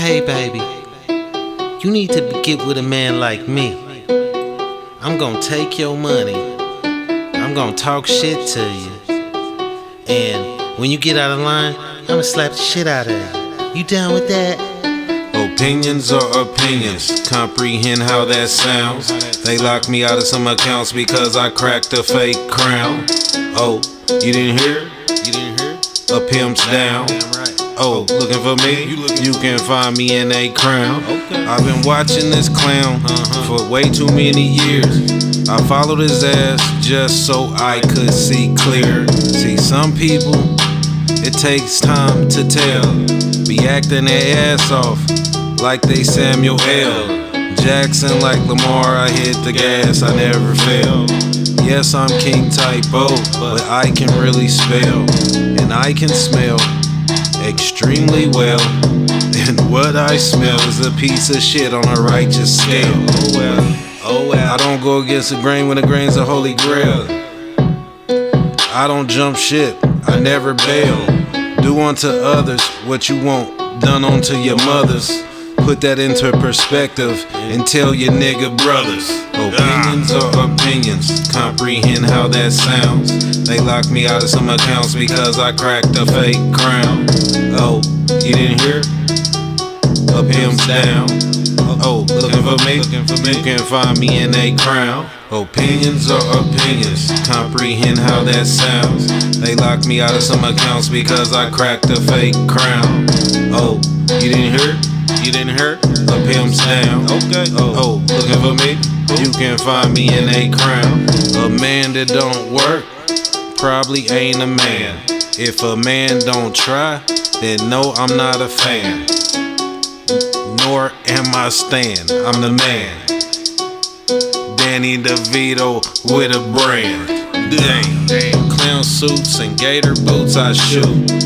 Hey baby, you need to get with a man like me. I'm gonna take your money, I'm gonna talk shit to you, and when you get out of line, I'm gonna slap the shit out of you. You down with that? Opinions are opinions, comprehend how that sounds. They locked me out of some accounts because I cracked a fake crown. Oh, you didn't hear? You didn't hear? A pimp's down. Damn right. Oh, looking for me? You can find me in a crown. Okay. I've been watching this clown for way too many years. I followed his ass just so I could see clear. See, some people, it takes time to tell. Be acting their ass off like they Samuel L. Jackson, like Lamar, I hit the gas, I never fail. Yes, I'm King Typo, but I can really spell, and I can smell extremely well. And what I smell is a piece of shit on a righteous scale. Oh well, oh well. I don't go against the grain when the grain's a holy grail. I don't jump ship, I never bail. Do unto others what you want done unto your mothers. Put that into perspective and tell your nigga brothers. Opinions are opinions, comprehend how that sounds. They locked me out of some accounts because I cracked a fake crown. Oh, you didn't hear? A pimp's down. Oh, looking for me? You can find me in a crown. Opinions are opinions, comprehend how that sounds. They locked me out of some accounts because I cracked a fake crown. Oh, you didn't hear? You didn't hear? A pimp's down. Okay. Oh, looking for me? You can find me in a crown. A man that don't work probably ain't a man. If a man don't try, then no, I'm not a fan. Nor am I Stan, I'm the man. Danny DeVito with a brand. Damn. Clown suits and gator boots I shoot.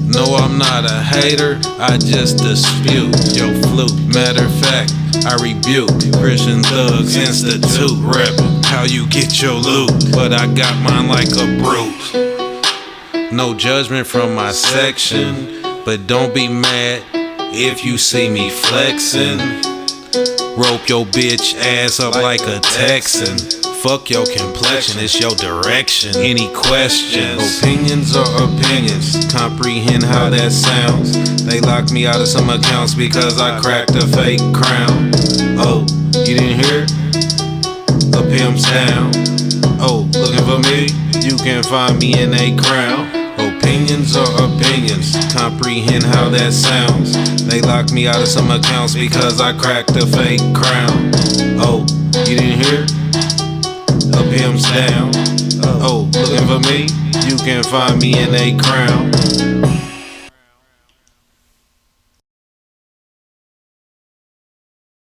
No, I'm not a hater, I just dispute your flute. Matter of fact, I rebuke Christian Thugs Institute reppin' how you get your loot, but I got mine like a brute. No judgment from my section, but don't be mad if you see me flexin'. Rope your bitch ass up like a Texan. Fuck your complexion, it's your direction. Any questions? Opinions are opinions, comprehend how that sounds. They locked me out of some accounts because I cracked a fake crown. Oh, you didn't hear? A pimp's down. Oh, looking for me? You can find me in a crown. Opinions are opinions, comprehend how that sounds. They locked me out of some accounts because I cracked a fake crown. Oh, you didn't hear? A pimp's down. Oh, looking for me? You can find me in a crown.